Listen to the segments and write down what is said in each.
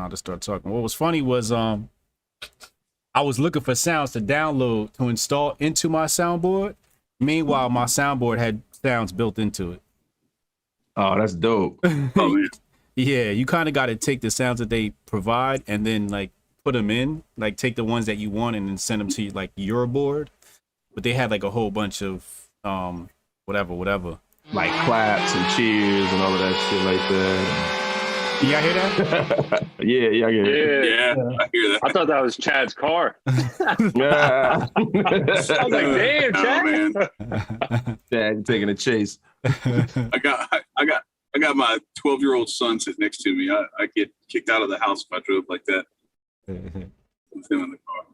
know how to start talking. What was funny was I was looking for sounds to download to install into my soundboard. Meanwhile, my soundboard had sounds built into it. Oh, that's dope. Oh, man. Yeah, you kind of got to take the sounds that they provide and then like put them in, like take the ones that you want and then send them to like your board. But they had like a whole bunch of whatever. Like claps and cheers and all of that shit like that. Y'all hear that? yeah, I get it. Yeah, I hear that. I thought that was Chad's car. Yeah. I was like, damn, Chad. Man. Chad taking a chase. I got my 12-year-old son sitting next to me. I get kicked out of the house if I drove like that with him in the car.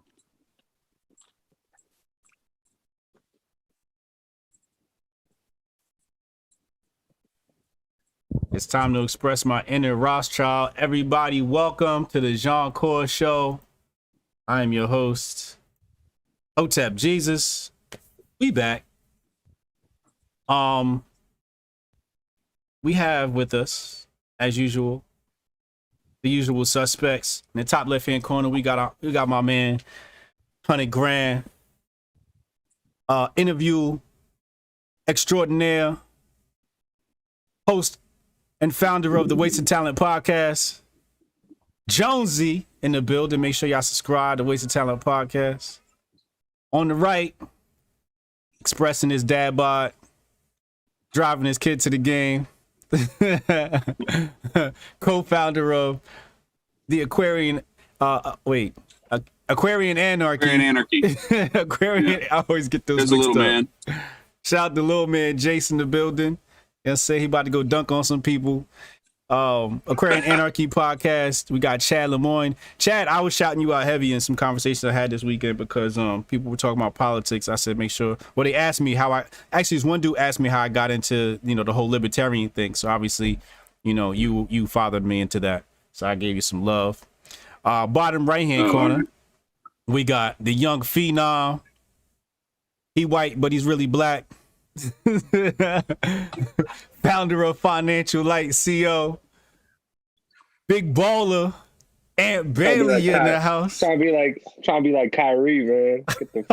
It's time to express my inner Rothschild. Everybody, welcome to the Jianchor show. I am your host, Hotep Jesus. We back. We have with us, as usual, the usual suspects. In the top left-hand corner, we got my man, 100 grand, interview extraordinaire, host and founder of the Wasted Talent podcast, Jonesy in the building. Make sure y'all subscribe to Wasted Talent podcast. On the right, expressing his dad bod, driving his kid to the game. Co-founder of the Aquarian Anarchy. Aquarian Anarchy. Aquarian, I always get those There's a mixed little up. man. Shout out to little man Jason in the building. Say he about to go dunk on some people. Aquarian Anarchy podcast. We got Chad Lemoyne. Chad, I was shouting you out heavy in some conversations I had this weekend because people were talking about politics. I said make sure. Well, they asked me how this one dude asked me how I got into the whole libertarian thing. So obviously, you fathered me into that. So I gave you some love. Bottom right hand corner, we got the young phenom. He white, but he's really black. Founder of Financial Light CO, big baller, Aunt Bailey in the house. Trying to be like Kyrie, man. Get the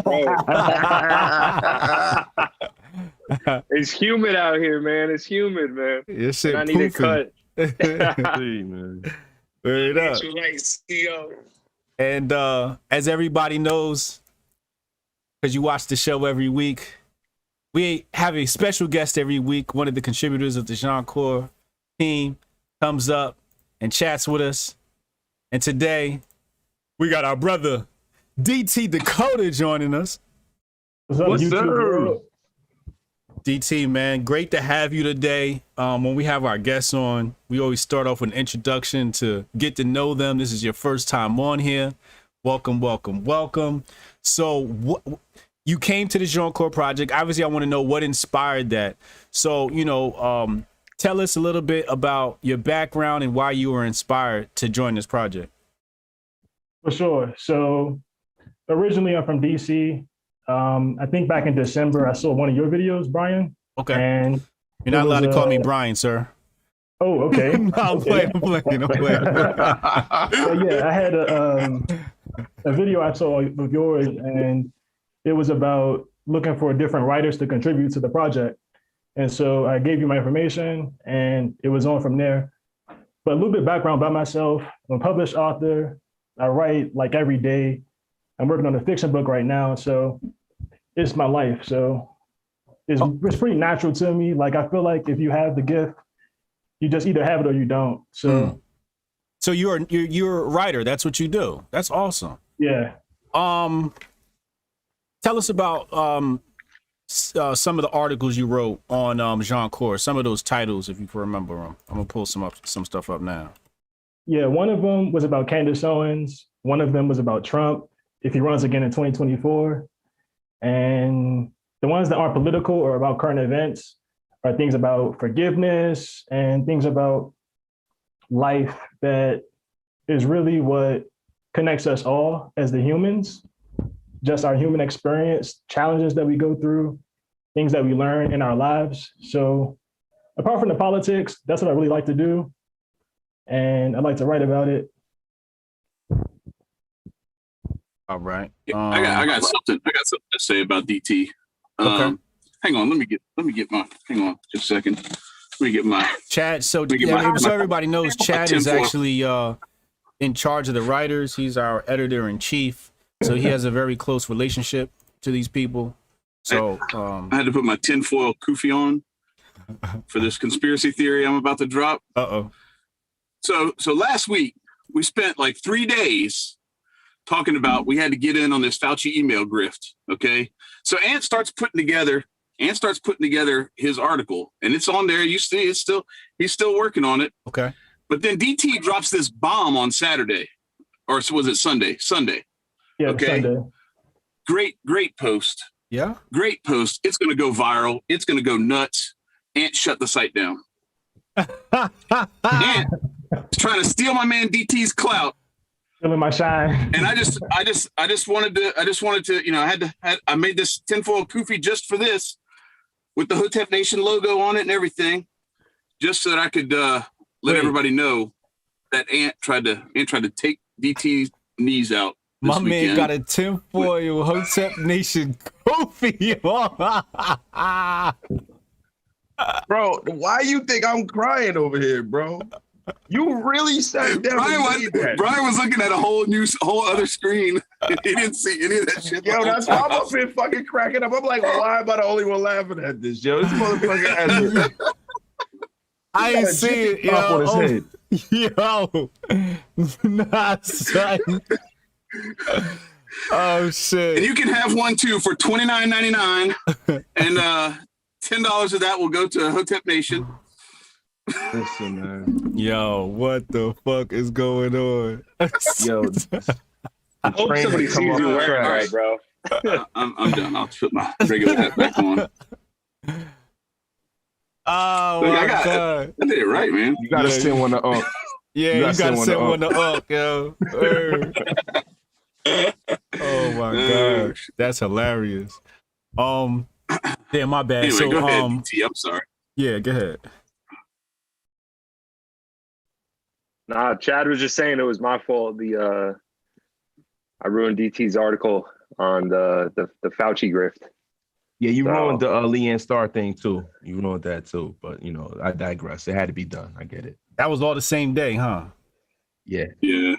phone. It's humid out here, man. It's humid, man. Your shit I need a cut. Man. Word up. Financial Light CO. And as everybody knows, because you watch the show every week, we have a special guest every week. One of the contributors of the Jianchor team comes up and chats with us. And today, we got our brother, DT Dakota, joining us. What's up? DT, man, great to have you today. When we have our guests on, we always start off with an introduction to get to know them. This is your first time on here. Welcome, welcome, welcome. So you came to the Jianchor project. Obviously, I want to know what inspired that. So, tell us a little bit about your background and why you were inspired to join this project. For sure. So originally I'm from DC. I think back in December, I saw one of your videos, Brian. Okay. And you're not allowed to call me Brian, sir. Oh, okay. No, I'm playing. So yeah, I had a video I saw of yours, and it was about looking for different writers to contribute to the project. And so I gave you my information and it was on from there. But a little bit of background about myself. I'm a published author. I write like every day. I'm working on a fiction book right now. So it's my life. So it's pretty natural to me. Like, I feel like if you have the gift, you just either have it or you don't. So, So you're a writer. That's what you do. That's awesome. Yeah. Tell us about some of the articles you wrote on Jianchor, some of those titles, if you can remember them. I'm gonna pull some stuff up now. Yeah, one of them was about Candace Owens. One of them was about Trump, if he runs again in 2024. And the ones that aren't political or about current events are things about forgiveness and things about life that is really what connects us all as the humans. Just our human experience, challenges that we go through, things that we learn in our lives. So apart from the politics, that's what I really like to do. And I like to write about it. All right. Yeah, I got something to say about DT. Okay. Hang on, let me get my. Hang on, just a second. Let me get my. Chad. So me get my- so everybody knows, Chad is tinfoil. actually in charge of the writers. He's our editor in chief, so he has a very close relationship to these people. So I had to put my tinfoil Koofi on for this conspiracy theory I'm about to drop. So last week we spent like 3 days talking about we had to get in on this Fauci email grift. Okay, so Ant starts putting together his article, and it's on there. You see, he's still working on it. Okay. But then DT drops this bomb on Saturday, or was it Sunday? Sunday. Yeah, Okay. Sunday. Great post. Yeah. Great post. It's going to go viral. It's going to go nuts. Ant shut the site down. Ant is trying to steal my man DT's clout. Feeling my shine. And I just wanted to, I made this tinfoil Koofi just for this, with the Hotep Nation logo on it and everything, just so that I could let everybody know that Ant tried to take DT's knees out. My man weekend. got a tinfoil Hotep Nation Koofi on. Bro, why you think I'm crying over here, bro? You really sat down. Brian was looking at a whole other screen. He didn't see any of that shit. Yo, that's why I'm up here fucking cracking up. I'm like, why am I the only one laughing at this, yo? This motherfucker has I ain't see it, yo. on his head. Yo, nah, son. Oh shit! And you can have one too for $29.99, and $10 of that will go to Hotep Nation. Listen, man. Yo, what the fuck is going on? Yo, I hope somebody sees you wearing that, bro. I'm done. I'll put my regular hat back on. Oh Look, my God. I did it right, man. You gotta send one to Yeah, you gotta send one to Unc, yo. Oh my God, that's hilarious. Damn, my bad. Anyway, So, go ahead, DT. I'm sorry. yeah, go ahead. Nah, Chad was just saying it was my fault. I ruined DT's article on the Fauci grift. Yeah, you ruined the Leanne Starr thing too. You ruined that too. But you know, I digress. It had to be done. I get it. That was all the same day, huh? Yeah. Yeah.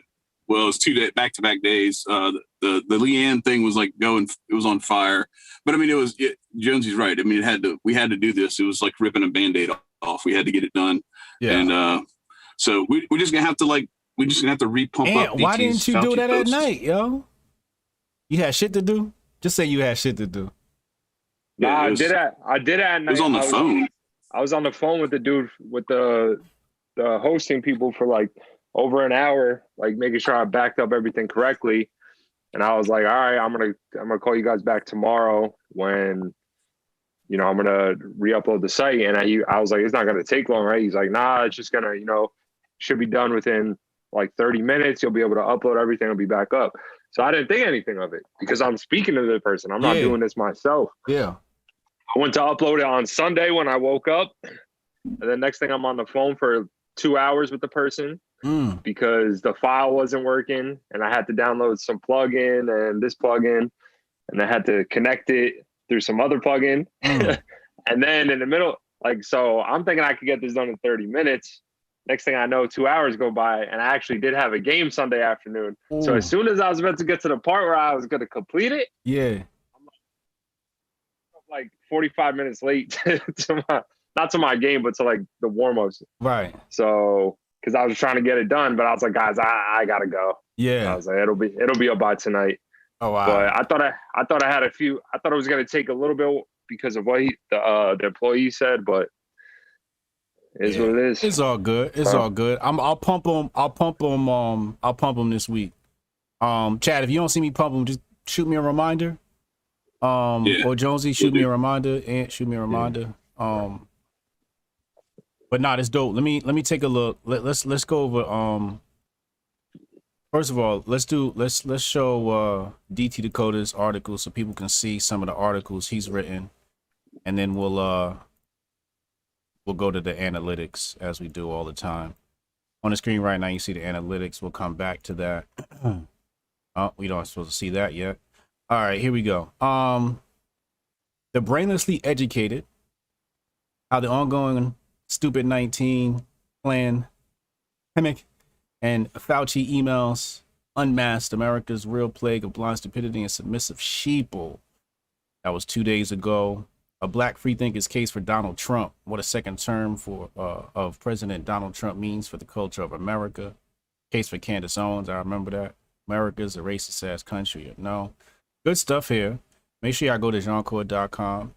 Well, it's 2 day back-to-back days. The Leanne thing was like it was on fire. But I mean, Jonesy's right. I mean, we had to do this. It was like ripping a Band-Aid off. We had to get it done. Yeah. And so we're just gonna have to repump up. Why didn't you do that post. at night, yo? You had shit to do? Just say you had shit to do. Nah, I did it at night. It was on the phone. I was on the phone with the dude with the hosting people for like over an hour, like making sure I backed up everything correctly. And I was like, all right, I'm gonna call you guys back tomorrow when, you know, I'm gonna re-upload the site. And I was like, it's not gonna take long, right? He's like, nah, it's just gonna, you know, should be done within like 30 minutes. You'll be able to upload everything and be back up. So I didn't think anything of it because I'm speaking to the person. I'm not doing this myself. Yeah. I went to upload it on Sunday when I woke up. And then next thing I'm on the phone for 2 hours with the person because the file wasn't working and I had to download some plugin and this plugin and I had to connect it through some other plugin. And then in the middle, like, so I'm thinking I could get this done in 30 minutes. Next thing I know, 2 hours go by and I actually did have a game Sunday afternoon. So as soon as I was about to get to the part where I was going to complete it, I'm like 45 minutes late to not to my game, but to like the warm-ups. Right. So, because I was trying to get it done, but I was like, guys, I gotta go. Yeah. And I was like, it'll be up by tonight. Oh wow. But I thought I had a few. I thought it was gonna take a little bit because of what the employee said, but it is what it is. It's all good. It's all good. I'll pump them. I'll pump them this week. Chad, if you don't see me pump them, just shoot me a reminder. Or Jonesy, shoot me a reminder. Ant, shoot me a reminder. But nah, it's dope. Let me take a look. Let's go over. First of all, let's show DT Dakota's article so people can see some of the articles he's written, and then we'll go to the analytics as we do all the time. On the screen right now, you see the analytics. We'll come back to that. Oh, we don't supposed to see that yet. All right, here we go. The brainlessly educated, how the ongoing stupid 19 plan pandemic and Fauci emails unmasked America's real plague of blind stupidity and submissive sheeple. That was 2 days ago. A black freethinker's case for Donald Trump. What a second term of President Donald Trump means for the culture of America. Case for Candace Owens. I remember that. America's a racist ass country. No, good stuff here. Make sure y'all go to Jianchor.blog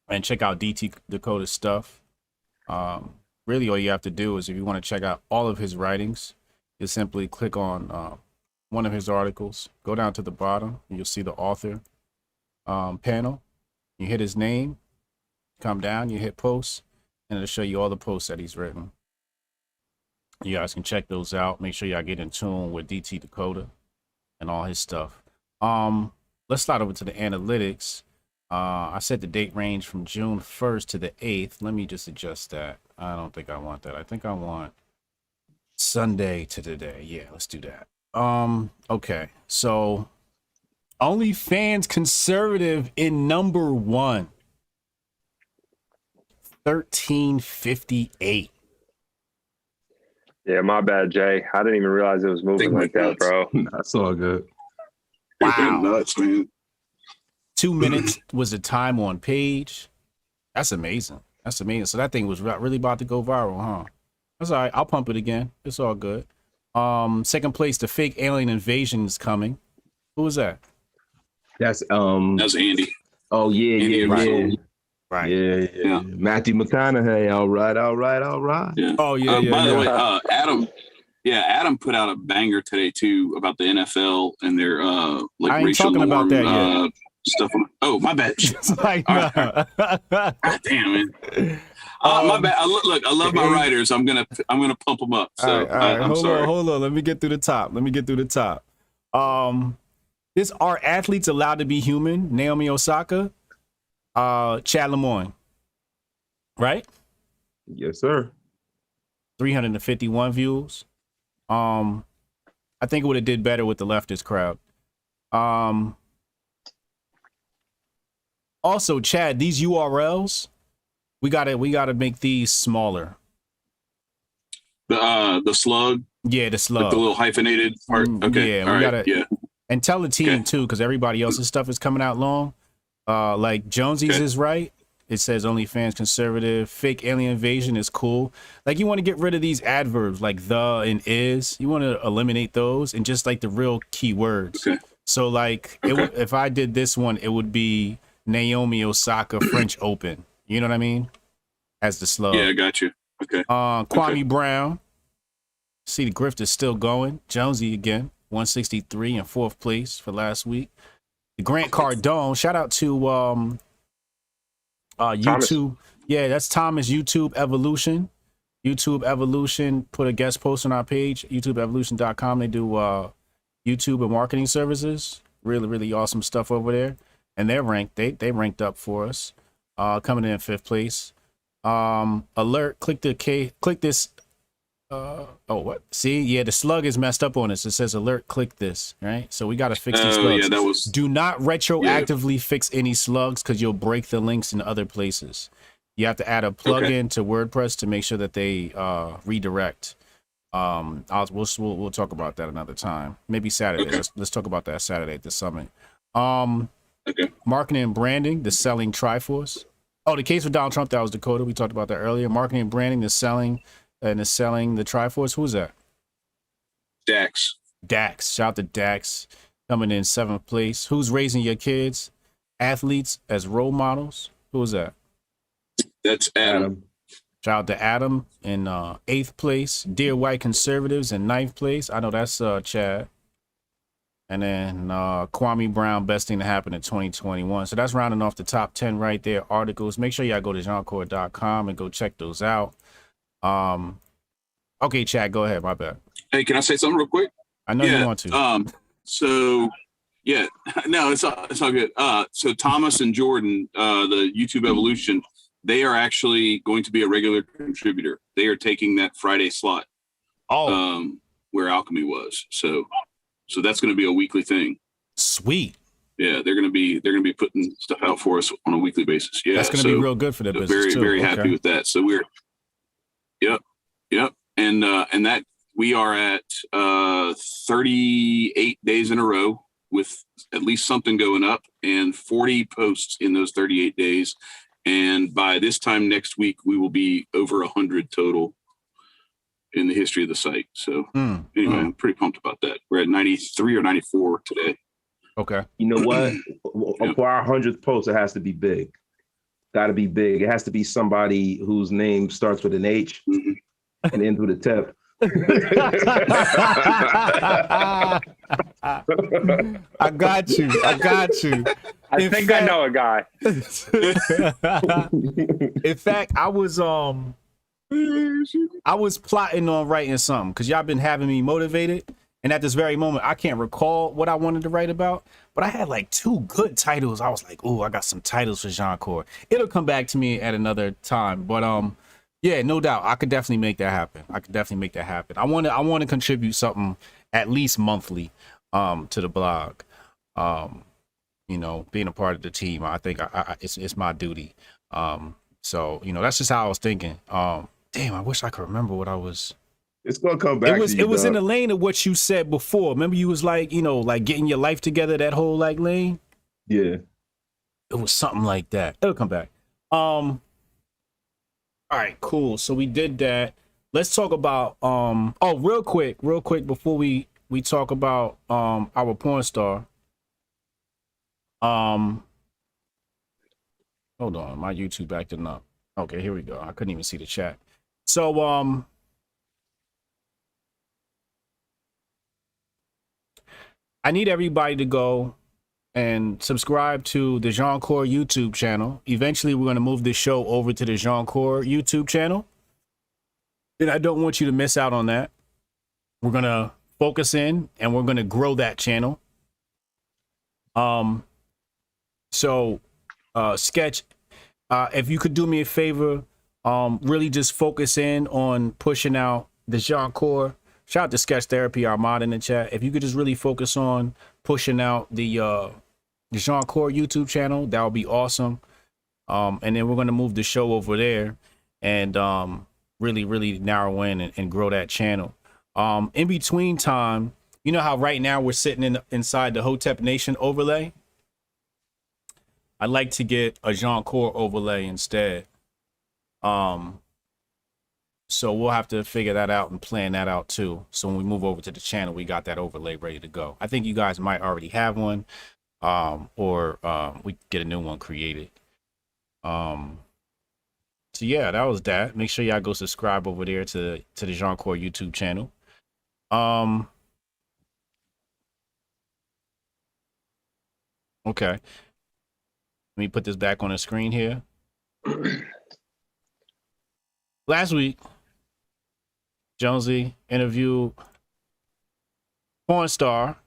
and check out DT Dakota's stuff. Really, all you have to do is, if you want to check out all of his writings, you simply click on one of his articles, go down to the bottom, and you'll see the author panel. You hit his name, come down, you hit posts, and it'll show you all the posts that he's written. You guys can check those out. Make sure y'all get in tune with DT Dakota and all his stuff. Let's slide over to the analytics. I set the date range from June 1st to the 8th. Let me just adjust that. I don't think I want that. I think I want Sunday to today. Yeah, let's do that. Okay, so OnlyFans conservative in number 1, 1358. Yeah, my bad, Jay. I didn't even realize it was moving like that, bro. That's all good. Wow. Nuts, man. 2 minutes was the time on page. That's amazing. That's amazing. So that thing was really about to go viral, huh? That's all right. I'll pump it again. It's all good. Second place, the fake alien invasion is coming. Who was that? That's Andy. Oh yeah, Andy, yeah. Right. Yeah. Matthew McConaughey. All right. Yeah. Oh yeah, By the way, yeah. Adam put out a banger today too about the NFL and their I like ain't racial talking about norm, that yet. stuff. Oh, my bad. Like, All right. God damn, man. My bad. I love my writers. I'm gonna pump them up. So all right. I'm sorry. Hold on. Let me get through the top. Are athletes allowed to be human? Naomi Osaka, Chad Lemoyne, right? Yes, sir. 351 views. I think it would have did better with the leftist crowd. Also, Chad, these URLs, we gotta make these smaller. The slug. Yeah, the slug. Like the little hyphenated part. Okay. Yeah, All we right. gotta. Yeah. And tell the team too, because everybody else's stuff is coming out long. Like Jonesy's is right. It says OnlyFans conservative. Fake alien invasion is cool. Like, you want to get rid of these adverbs like the and is. You want to eliminate those and just like the real keywords. Okay. So like, if I did this one, it would be Naomi Osaka French Open. You know what I mean? As the slug. Yeah, I got you. Okay. Kwame Brown. See, the grift is still going. Jonesy again, 163 in 4th place for last week. The Grant Cardone. Shout out to YouTube. Thomas. Yeah, that's Thomas. YouTube Evolution. YouTube Evolution put a guest post on our page, YouTubeEvolution.com. They do YouTube and marketing services. Really, really awesome stuff over there. And they're ranked. They ranked up for us. Coming in 5th place. Alert. Click this. What? See, yeah, the slug is messed up on us. It says alert. Click this. Right. So we got to fix these slugs. Yeah, that was. Do not retroactively fix any slugs because you'll break the links in other places. You have to add a plugin to WordPress to make sure that they redirect. We'll talk about that another time. Maybe Saturday. Okay. Let's talk about that Saturday at the summit. Okay. Marketing and branding, the selling Triforce. Oh, the case for Donald Trump, that was Dakota. We talked about that earlier. Marketing and branding, the selling the Triforce. Who's that? Dax. Shout out to Dax, coming in 7th place. Who's raising your kids? Athletes as role models. Who's that? That's Adam. Shout out to Adam in 8th place. Dear White Conservatives in 9th place. I know that's Chad. And then Kwame Brown, best thing to happen in 2021. So that's rounding off the top 10 right there. Articles. Make sure y'all go to Jianchor.com and go check those out. Okay, Chad, go ahead. My bad. Hey, can I say something real quick? I know you want to. So yeah, no, it's all good. So Thomas and Jordan, the YouTube Evolution, they are actually going to be a regular contributor. They are taking that Friday slot. Oh. Where Alchemy was. So So that's going to be a weekly thing. Sweet. Yeah, they're going to be putting stuff out for us on a weekly basis. Yeah, that's going to be real good for their business very, too. Very happy with that. So we're, yep, and that we are at 38 days in a row with at least something going up, and 40 posts in those 38 days. And by this time next week, we will be over 100 total in the history of the site. So anyway, I'm pretty pumped about that. We're at 93 or 94 today. Okay. You know what? For our 100th post, it has to be big. Got to be big. It has to be somebody whose name starts with an H and ends with a Tep. I got you. I think I know a guy. In fact, I was plotting on writing something because y'all been having me motivated. And at this very moment, I can't recall what I wanted to write about, but I had like 2 good titles. I was like, "Oh, I got some titles for Jianchor." It'll come back to me at another time, but yeah, no doubt, I could definitely make that happen. I want to contribute something at least monthly, to the blog. You know, being a part of the team, I think it's my duty. So you know, that's just how I was thinking. Damn, I wish I could remember what I was. It's gonna come back. It was in the lane of what you said before. Remember, you was like, you know, like getting your life together. That whole like lane. Yeah. It was something like that. It'll come back. All right, cool. So we did that. Let's talk about real quick before we talk about our porn star. Hold on, my YouTube acting up. Okay, here we go. I couldn't even see the chat. So I need everybody to go and subscribe to the Jianchor YouTube channel. Eventually, we're going to move this show over to the Jianchor YouTube channel. And I don't want you to miss out on that. We're going to focus in and we're going to grow that channel. Sketch, if you could do me a favor, really just focus in on pushing out the Jianchor. Shout out to Sketch Therapy, our mod in the chat. If you could just really focus on pushing out the Jianchor YouTube channel, that would be awesome. And then we're going to move the show over there and really narrow in and grow that channel. In between time, you know how right now we're sitting inside the Hotep Nation overlay? I'd like to get a Jianchor overlay instead. So we'll have to figure that out and plan that out too. So when we move over to the channel, we got that overlay ready to go. I think you guys might already have one, or we get a new one created. So yeah, that was that. Make sure y'all go subscribe over there to the Jianchor YouTube channel. Okay. Let me put this back on the screen here. Last week, Jonesy interviewed porn star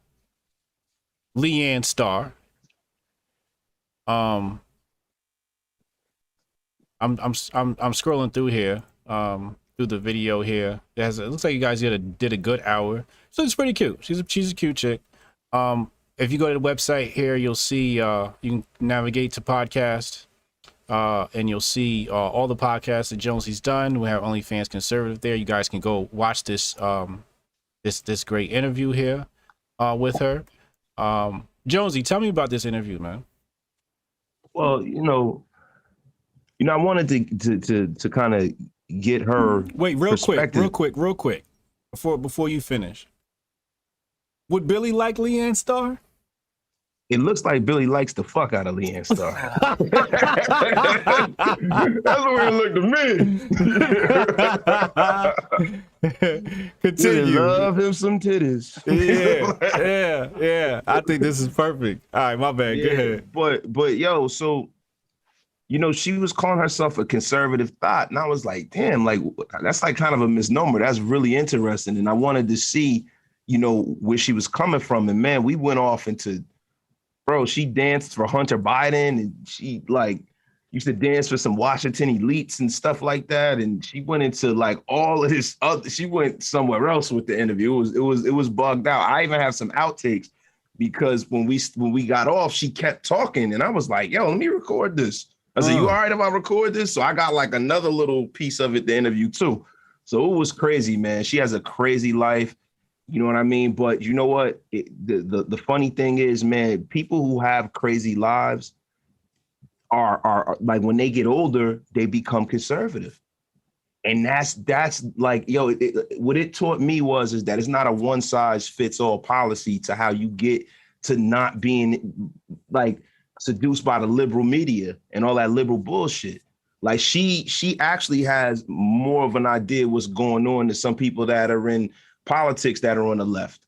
Leanne Starr. I'm scrolling through here, through the video here. It looks like you guys did a good hour. So it's pretty cute. She's a cute chick. If you go to the website here, you'll see you can navigate to podcast. And you'll see all the podcasts that Jonesy's done. We have OnlyFans Conservative there. You guys can go watch this this great interview here with her. Jonesy, tell me about this interview, man. Well, you know, I wanted to kind of get her. Wait, real quick, before you finish. Would Billy like Leanne Starr? It looks like Billy likes the fuck out of Leanne Starr. That's what it looked to me. Continue. Really love him some titties. Yeah. I think this is perfect. All right, my bad. Yeah, go ahead. But yo, so you know, she was calling herself a conservative thought, and I was like, damn, like that's like kind of a misnomer. That's really interesting, and I wanted to see, you know, where she was coming from. And man, we went off into. Bro, she danced for Hunter Biden, and she like used to dance for some Washington elites and stuff like that. And she went into like all of this other, she went somewhere else with the interview. It was bugged out. I even have some outtakes because when we got off, she kept talking and I was like, yo, let me record this. I said, you all right if I record this? So I got like another little piece of it, the interview too. So it was crazy, man. She has a crazy life. You know what I mean? But you know what? The funny thing is, man, people who have crazy lives are like when they get older, they become conservative. And that's like, yo, what it taught me is that it's not a one size fits all policy to how you get to not being like seduced by the liberal media and all that liberal bullshit. Like she actually has more of an idea what's going on than some people that are in politics that are on the left.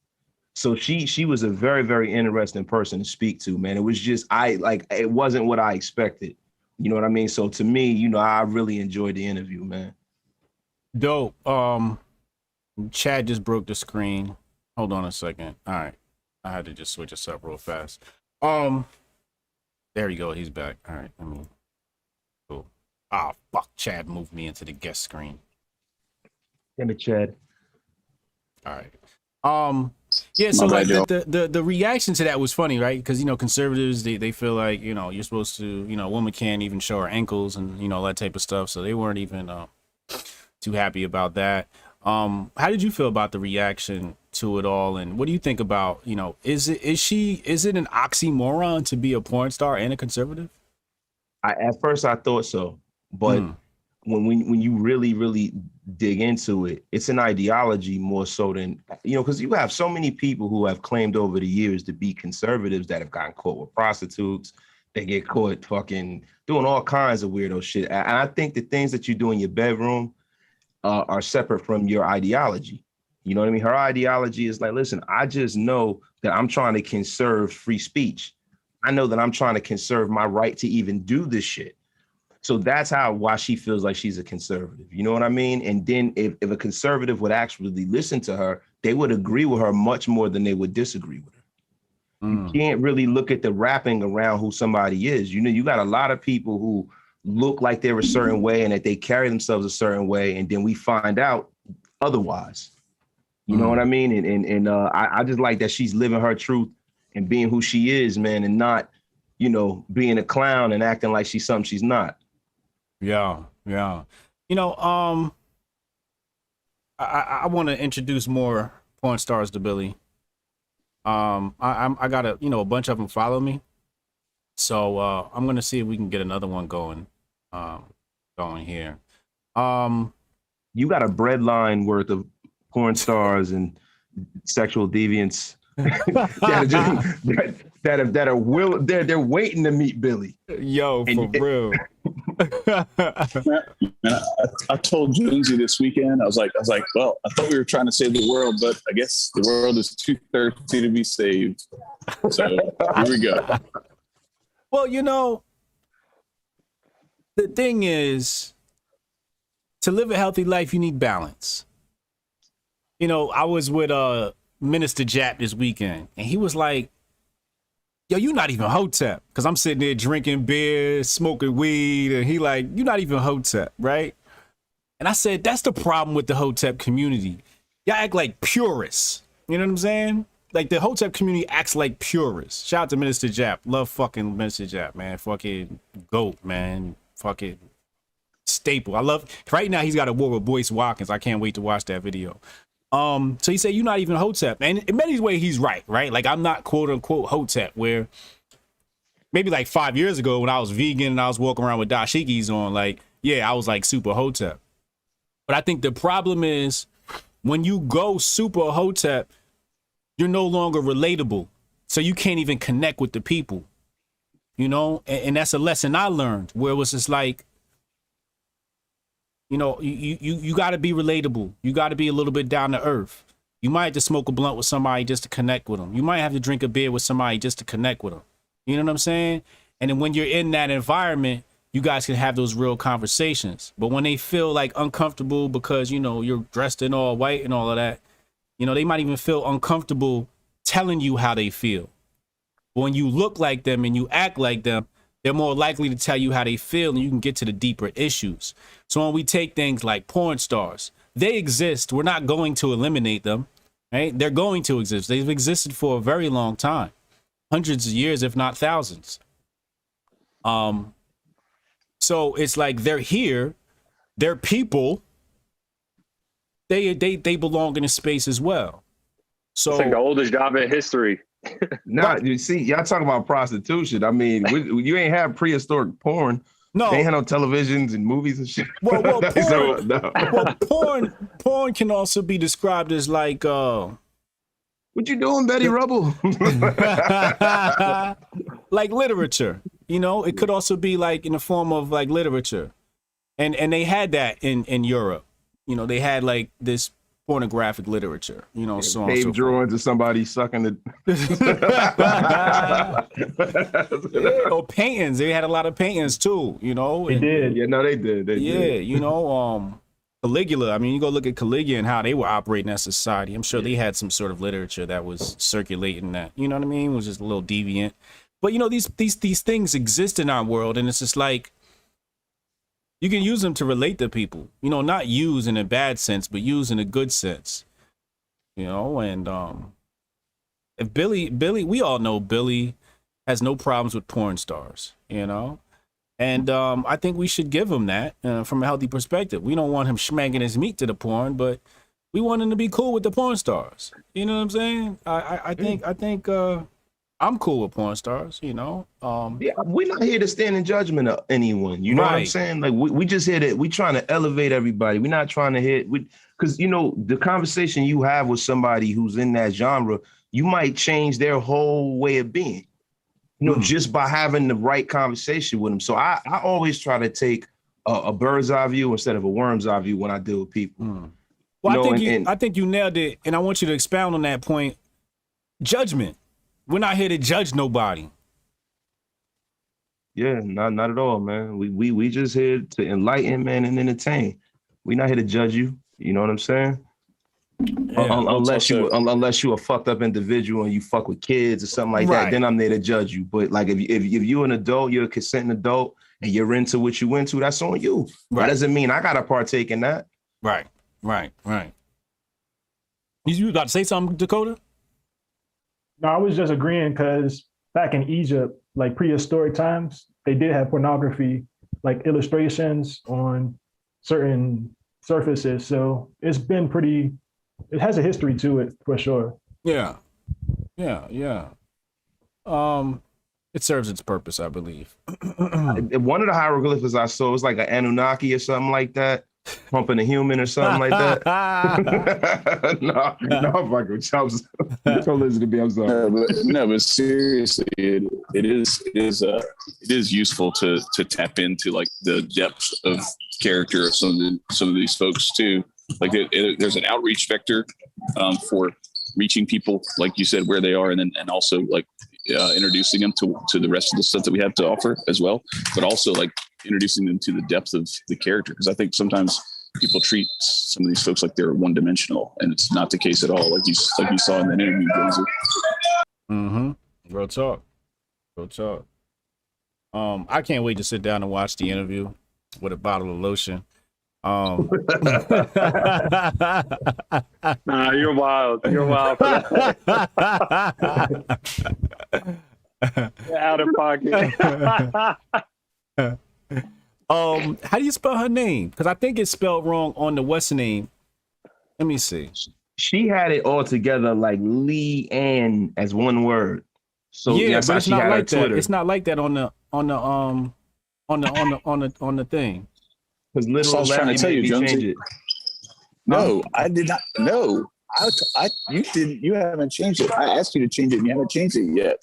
So she was a very, very interesting person to speak to, man. It was just, it wasn't what I expected. You know what I mean? So to me, you know, I really enjoyed the interview, man. Dope. Chad just broke the screen. Hold on a second. All right. I had to just switch us up real fast. There you go. He's back. All right. Cool. Ah, fuck. Chad moved me into the guest screen. Damn it, Chad. All right. Yeah, so like the reaction to that was funny, right? Because, you know, conservatives, they feel like, you know, you're supposed to, you know, a woman can't even show her ankles and, you know, that type of stuff. So they weren't even too happy about that. How did you feel about the reaction to it all? And what do you think about, you know, is it an oxymoron to be a porn star and a conservative? At first I thought so, but when you really, really dig into it, it's an ideology more so than, you know, because you have so many people who have claimed over the years to be conservatives that have gotten caught with prostitutes. They get caught fucking doing all kinds of weirdo shit. And I think the things that you do in your bedroom are separate from your ideology. You know what I mean? Her ideology is like, listen, I just know that I'm trying to conserve free speech. I know that I'm trying to conserve my right to even do this shit. So that's why she feels like she's a conservative. You know what I mean? And then if a conservative would actually listen to her, they would agree with her much more than they would disagree with her. You can't really look at the wrapping around who somebody is. You know, you got a lot of people who look like they're a certain way and that they carry themselves a certain way, and then we find out otherwise. You know what I mean? And I just like that she's living her truth and being who she is, man, and not, you know, being a clown and acting like she's something she's not. Yeah. You know, I want to introduce more porn stars to Billy. I got a bunch of them follow me, so I'm gonna see if we can get another one going here. You got a bread line worth of porn stars and sexual deviants they're waiting to meet Billy. Yo, for real. Man, I told Jonesy this weekend, I was like, well, I thought we were trying to save the world, but I guess the world is too thirsty to be saved. So here we go. Well, you know, the thing is, to live a healthy life, you need balance. You know, I was with Minister Jap this weekend, and he was like, yo, you not even Hotep. Because I'm sitting there drinking beer, smoking weed, and he like, you not even Hotep, right? And I said, that's the problem with the Hotep community. Y'all act like purists. You know what I'm saying? Like, the Hotep community acts like purists. Shout out to Minister Jap. Love fucking Minister Jap, man. Fucking GOAT, man. Fucking staple. I love, right now he's got a war with Boyce Watkins. I can't wait to watch that video. So he said, you're not even Hotep. And in many ways, he's right? Like, I'm not quote unquote Hotep, where maybe like 5 years ago when I was vegan and I was walking around with dashikis on, like, yeah, I was like super Hotep. But I think the problem is when you go super Hotep, you're no longer relatable. So you can't even connect with the people, you know? And that's a lesson I learned, where it was just like, you know, you got to be relatable. You got to be a little bit down to earth. You might have to smoke a blunt with somebody just to connect with them. You might have to drink a beer with somebody just to connect with them. You know what I'm saying? And then when you're in that environment, you guys can have those real conversations. But when they feel like uncomfortable because, you know, you're dressed in all white and all of that, you know, they might even feel uncomfortable telling you how they feel. But when you look like them and you act like them, they're more likely to tell you how they feel, and you can get to the deeper issues. So when we take things like porn stars, they exist. We're not going to eliminate them, right? They're going to exist. They've existed for a very long time, hundreds of years, if not thousands. So it's like they're here, they're people. They belong in a space as well. So it's like the oldest job in history. Nah, you see, y'all talking about prostitution. I mean, you ain't have prehistoric porn. no, They ain't had no televisions and movies and shit. well, So, no. porn can also be described as like What you doing, Betty Rubble? like literature. You know, it could also be like in the form of like literature, and they had that in Europe. You know, they had like this pornographic literature. You know, so on and so Cave forth. drawings of somebody sucking the. Yeah, or paintings. They had a lot of paintings too. You know, They did. Yeah, no, they did. They yeah, did. you know, Caligula. I mean, you go look at Caligula and how they were operating as society. I'm sure they had some sort of literature that was circulating that. You know what I mean? It was just a little deviant. But you know, these things exist in our world, and it's just like you can use them to relate to people. You know, not use in a bad sense, but use in a good sense. You know, and if Billy, we all know Billy has no problems with porn stars. You know. And I think we should give him that from a healthy perspective. We don't want him smacking his meat to the porn, but we want him to be cool with the porn stars. You know what I'm saying? I think I'm cool with porn stars. You know. Yeah, we're not here to stand in judgment of anyone. You know what I'm Right. saying? Like we just here to we trying to elevate everybody. We're not trying to hit because you know the conversation you have with somebody who's in that genre, you might change their whole way of being. You know, just by having the right conversation with them. So I always try to take a bird's eye view instead of a worm's eye view when I deal with people. Well, You know, I think you nailed it, and I want you to expound on that point. Judgment. We're not here to judge nobody. Yeah, not at all, man. We just here to enlighten, man, and entertain. We're not here to judge you. You know what I'm saying? Yeah. Unless you a fucked up individual and you fuck with kids or something like Right. that, then I'm there to judge you. But like if you're an adult, you're a consenting adult, and you're into what you into, that's on you. Right. That doesn't mean I gotta partake in that. Right. You about to say something, Dakota? No, I was just agreeing because back in Egypt, like prehistoric times, they did have pornography, like illustrations on certain surfaces. So it's been it has a history to it for sure. Yeah. It serves its purpose, I believe. One of the hieroglyphs I saw was like an Anunnaki or something like that, pumping a human or something like that. no, fucking chumps. Don't listen to me. I'm sorry. But seriously, it is useful to tap into like the depth of character of some of these folks too. Like there's an outreach vector for reaching people, like you said, where they are, and also like introducing them to the rest of the stuff that we have to offer as well, but also like introducing them to the depth of the character, because I think sometimes people treat some of these folks like they're one-dimensional, and it's not the case at all. Like you saw in that interview, Jonesy. Real talk. I can't wait to sit down and watch the interview with a bottle of lotion. Nah, you're wild. You're wild for that. Out of pocket. How do you spell her name? Because I think it's spelled wrong on the Western name. Let me see. She had it all together like Leanne as one word. So Yeah, that's but how it's she not had her like that. Twitter. It's not like that on the thing. Because That's what I was trying to tell you, Jonesy. No, I did not. No, you didn't. You haven't changed it. I asked you to change it, and you haven't changed it yet.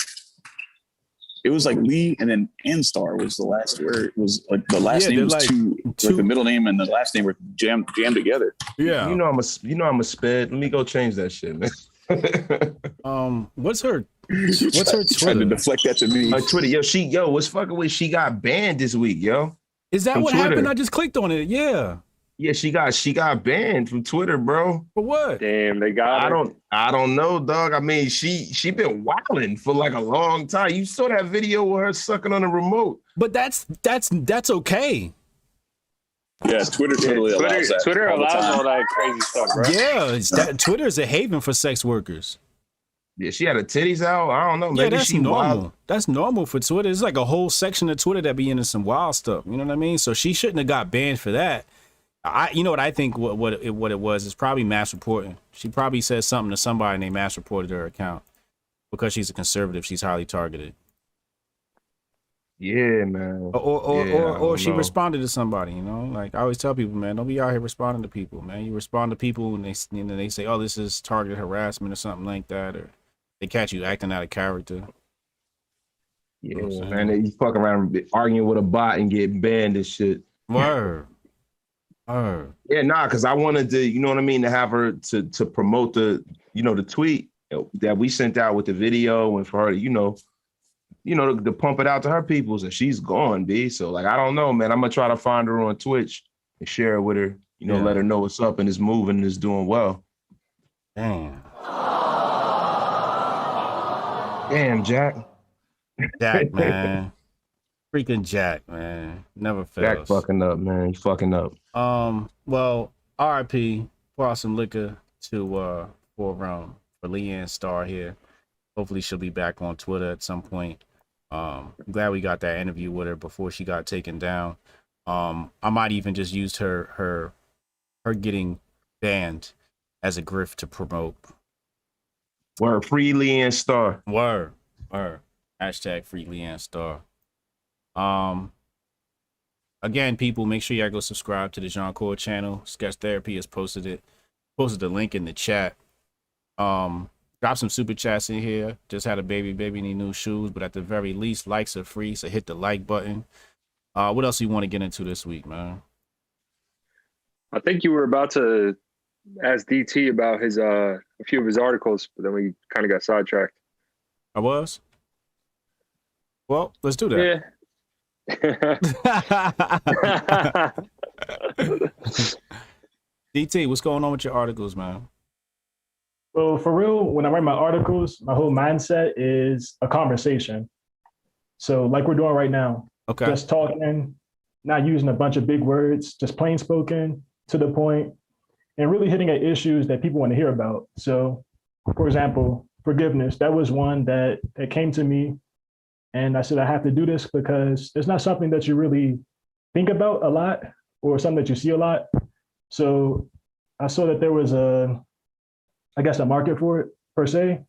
It was like Lee, and then Anstar was the last word. It was like the last name was like two, like the middle name and the last name were jammed together. Yeah. You know I'm a sped. Let me go change that shit, man. What's her Trying Twitter? to deflect that to me. Twitter, what's fucking with? She got banned this week, yo. Is that from what Twitter. happened? I just clicked on it. Yeah. Yeah, she got banned from Twitter, bro. For what? Damn, they got her. I don't know, dog. I mean, she been wilding for like a long time. You saw that video with her sucking on the remote. But that's okay. Yeah, Twitter totally allows that. Twitter all the allows time. all that crazy stuff, bro. Yeah, Twitter is a haven for sex workers. Yeah, she had her titties out. I don't know. Yeah, Maybe that's she normal. wild. That's normal for Twitter. It's like a whole section of Twitter that be into some wild stuff. You know what I mean? So she shouldn't have got banned for that. You know what I think? What it was is probably mass reporting. She probably said something to somebody and they mass reported her account because she's a conservative. She's highly targeted. Yeah, man. Or she responded to somebody. You know, like I always tell people, man, don't be out here responding to people, man. You respond to people and they say, oh, this is targeted harassment or something like that, or they catch you acting out of character. Yeah, you know man. You fuck around arguing with a bot and get banned and shit. Word. Yeah, nah, because I wanted to, you know what I mean, to have her to promote the, the tweet that we sent out with the video and for her to, to pump it out to her peoples, and she's gone, B. So like, I don't know, man. I'm gonna try to find her on Twitch and share it with her, let her know what's up and it's moving and it's doing well. Damn, Jack. Jack, man. Freaking Jack, man. Never fails. Jack fucking up, man. He's fucking up. Well, RIP, pour out some liquor for Leanne Starr here. Hopefully she'll be back on Twitter at some point. I'm glad we got that interview with her before she got taken down. I might even just use her getting banned as a grift to promote. Word, free Leanne Starr. Word. Hashtag free Leanne Starr. Again, people, make sure y'all go subscribe to the Jianchor channel. Sketch Therapy has posted the link in the chat. Drop some super chats in here. Just had a baby need new shoes, but at the very least, likes are free, so hit the like button. What else you want to get into this week, man? I think you were about to ask DT about his a few of his articles, but then we kind of got sidetracked. I was? Well, let's do that. Yeah. DT, what's going on with your articles, man? Well, for real, when I write my articles, my whole mindset is a conversation. So like we're doing right now. Okay. Just talking, not using a bunch of big words, just plain spoken, to the point, and really hitting at issues that people want to hear about. So, for example, forgiveness, that was one that came to me. And I said, I have to do this because it's not something that you really think about a lot or something that you see a lot. So I saw that there was a market for it per se,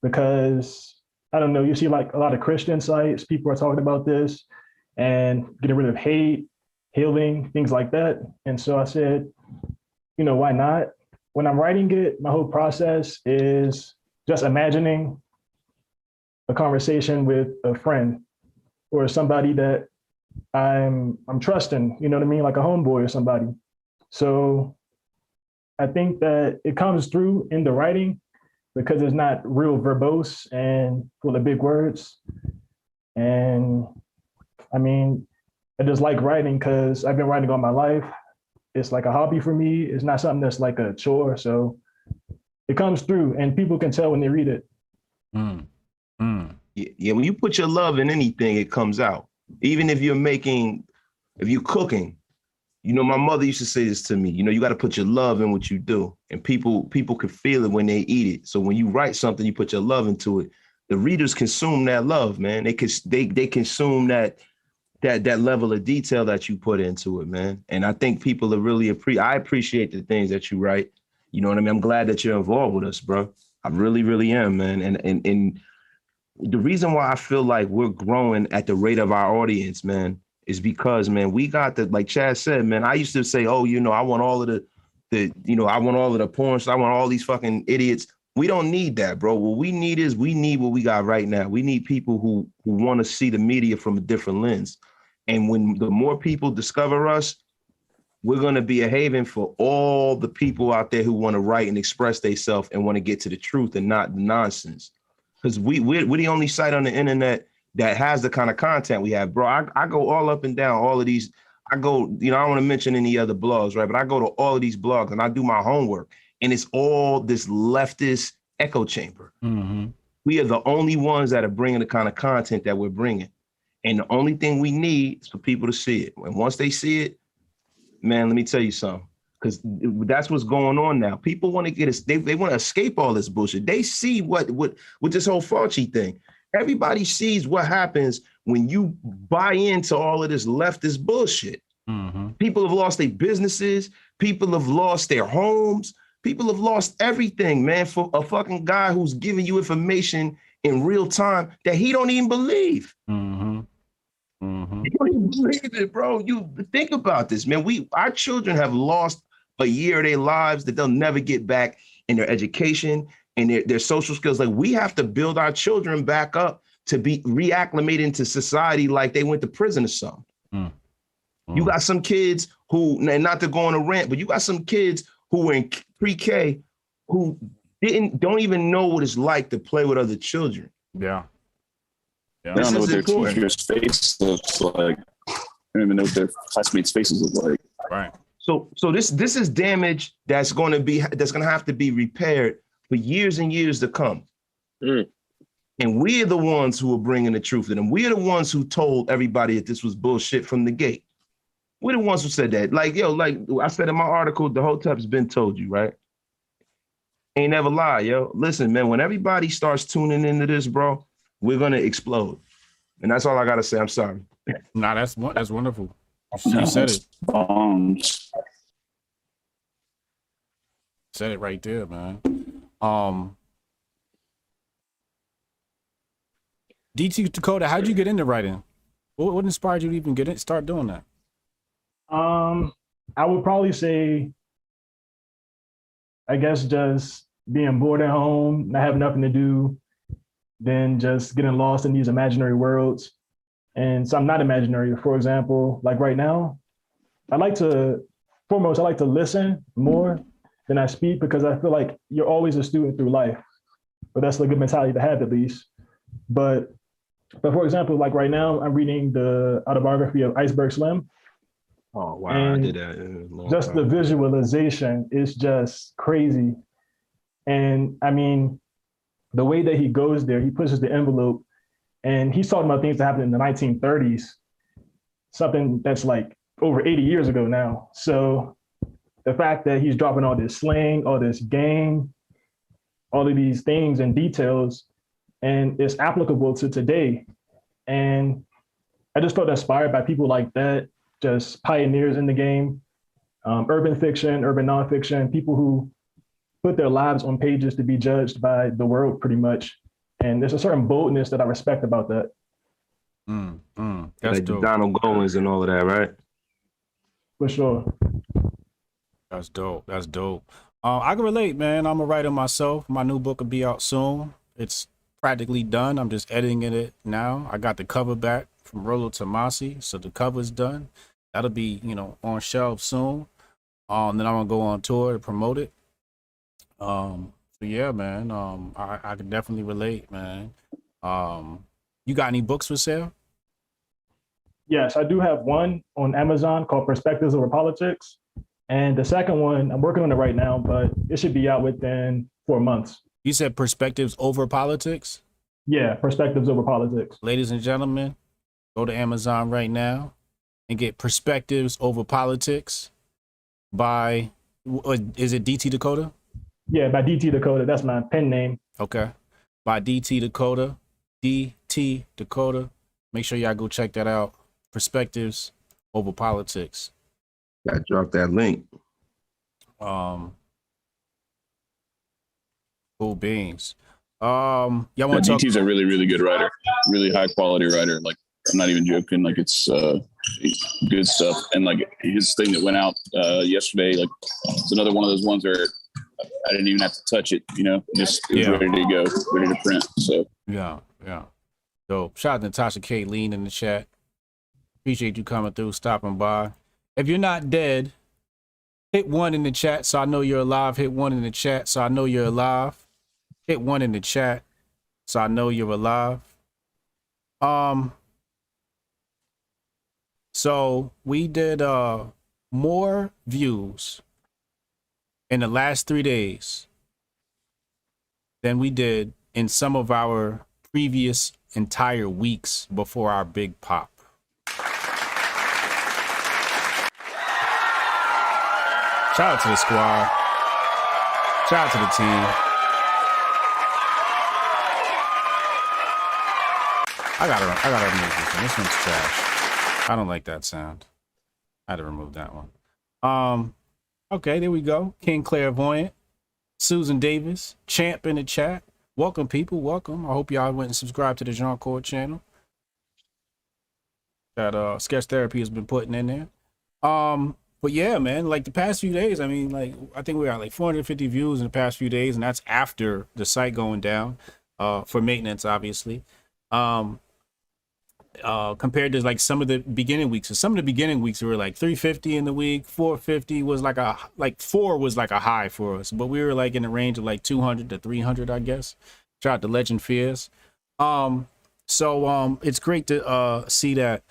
because I don't know, you see like a lot of Christian sites, people are talking about this and getting rid of hate, healing, things like that. And so I said, why not? When I'm writing it, my whole process is just imagining a conversation with a friend or somebody that I'm trusting, you know what I mean? Like a homeboy or somebody. So I think that it comes through in the writing because it's not real verbose and full of big words. And I mean, I just like writing because I've been writing all my life. It's like a hobby for me. It's not something that's like a chore. So it comes through and people can tell when they read it. Yeah, when you put your love in anything, it comes out. Even if you're cooking, my mother used to say this to me, you got to put your love in what you do, and people can feel it when they eat it. So when you write something, you put your love into it. The readers consume that love, man. They consume that level of detail that you put into it, man. And I think people are really I appreciate the things that you write. You know what I mean? I'm glad that you're involved with us, bro. I really, really am, man. And the reason why I feel like we're growing at the rate of our audience, man, is because, man, we got like Chad said, man, I used to say, oh, I want all of I want all of the porn stars, I want all these fucking idiots. We don't need that, bro. What we need is what we got right now. We need people who want to see the media from a different lens. And when the more people discover us, we're going to be a haven for all the people out there who want to write and express themselves and want to get to the truth and not the nonsense. Because we're the only site on the internet that has the kind of content we have, bro. I go all up and down all of these. I go, I don't want to mention any other blogs, right? But I go to all of these blogs and I do my homework, and it's all this leftist echo chamber. Mm-hmm. We are the only ones that are bringing the kind of content that we're bringing. And the only thing we need is for people to see it. And once they see it, man, let me tell you something, because that's what's going on now. People want to get us, they want to escape all this bullshit. They see what this whole Fauci thing. Everybody sees what happens when you buy into all of this leftist bullshit. Mm-hmm. People have lost their businesses. People have lost their homes. People have lost everything, man, for a fucking guy who's giving you information in real time that he don't even believe. Mm-hmm. Mm-hmm. You don't even believe it, bro. You think about this, man. Our children have lost a year of their lives that they'll never get back in their education and their social skills. Like, we have to build our children back up to be reacclimated into society like they went to prison or something. Mm-hmm. You got some kids who, and not to go on a rant, but you got some kids who were in pre-K who don't even know what it's like to play with other children. Yeah. I don't know what their teacher's face looks like. I don't even know what their classmates' faces look like. Right. So this is damage that's going to have to be repaired for years and years to come. Mm. And we're the ones who are bringing the truth to them. We're the ones who told everybody that this was bullshit from the gate. We're the ones who said that. Like I said in my article, the Hotep's been told you, right? Ain't never lie, yo. Listen, man, when everybody starts tuning into this, bro, we're going to explode. And that's all I got to say. I'm sorry. Nah, that's wonderful. You said it. Bombs. Said it right there, man. DT Dakota, how'd you get into writing? What inspired you to even start doing that? I would probably say, I guess, just being bored at home, not having nothing to do, then just getting lost in these imaginary worlds. And some not imaginary. For example, like right now, I like to listen more than I speak, because I feel like you're always a student through life. But that's a good mentality to have, at least. But for example, like right now, I'm reading the autobiography of Iceberg Slim. Oh, wow. And I did that. Just the visualization is just crazy. And I mean, the way that he goes there, he pushes the envelope, and he's talking about things that happened in the 1930s, something that's like over 80 years ago now. So the fact that he's dropping all this slang, all this game, all of these things and details, and it's applicable to today. And I just felt inspired by people like that, just pioneers in the game, urban fiction, urban nonfiction, people who put their lives on pages to be judged by the world, pretty much. And there's a certain boldness that I respect about that. That's like dope. Donald Goins and all of that, right? For sure. That's dope. That's dope. I can relate, man. I'm a writer myself. My new book will be out soon. It's practically done. I'm just editing it now. I got the cover back from Rollo Tomasi, so the cover's done. That'll be, on shelves soon. Then I'm gonna go on tour to promote it. So yeah, man. I can definitely relate, man. You got any books for sale? Yes, I do have one on Amazon called Perspectives Over Politics. And the second one, I'm working on it right now, but it should be out within 4 months. You said Perspectives Over Politics? Yeah, Perspectives Over Politics. Ladies and gentlemen, go to Amazon right now and get Perspectives Over Politics by, is it DT Dakota? Yeah, by DT Dakota. That's my pen name. Okay. By DT Dakota. DT Dakota. Make sure y'all go check that out. Perspectives Over Politics. Gotta drop that link. Cool beans. Y'all want to talk? DT's a really, really good writer. Really high quality writer. Like, I'm not even joking. Like, it's good stuff. And like his thing that went out yesterday, like it's another one of those ones where I didn't even have to touch it. Just it was ready to go, ready to print. So yeah. So shout out to Natasha K. Lean in the chat. Appreciate you coming through, stopping by. If you're not dead, hit 1 in the chat so I know you're alive. Hit 1 in the chat so I know you're alive. Hit 1 in the chat so I know you're alive. So we did more views in the last 3 days than we did in some of our previous entire weeks before our big pop. Shout out to the squad. Shout out to the team. I gotta remove this one. This one's trash. I don't like that sound. I had to remove that one. Okay, there we go. King Clairvoyant, Susan Davis, Champ in the chat. Welcome, people. Welcome. I hope y'all went and subscribed to the Jianchor channel that Sketch Therapy has been putting in there. But yeah, man, like the past few days, I mean, like I think we got like 450 views in the past few days, and that's after the site going down for maintenance, obviously. Compared to like some of the beginning weeks. So some of the beginning weeks were like 350 in the week, 450 was like 4 was like a high for us, but we were like in the range of like 200 to 300, I guess. Shout out to Legend Fears. So it's great to see that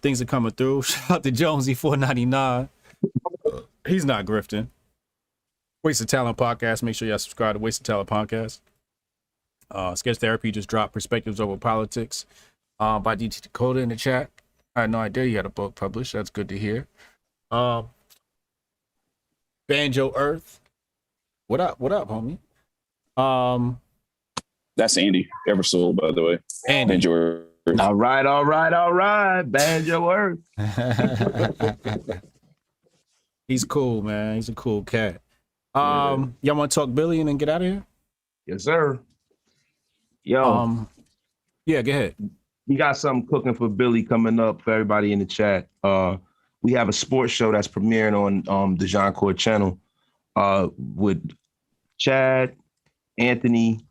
things are coming through. Shout out to Jonesy 499. He's not grifting. Waste of Talent podcast. Make sure y'all subscribe to Waste of Talent podcast. Sketch Therapy just dropped Perspectives Over Politics by DT Dakota in the chat. I had no idea you had a book published. That's good to hear. Banjo Earth. What up, homie? That's Andy Eversoul, by the way. Andy. Banjo Earth. All right. Banjo Earth. He's cool, man. He's a cool cat. Y'all want to talk Billy and then get out of here? Yes, sir. Yo. Yeah, go ahead. We got something cooking for Billy coming up for everybody in the chat. We have a sports show that's premiering on the Jianchor channel with Chad, Anthony,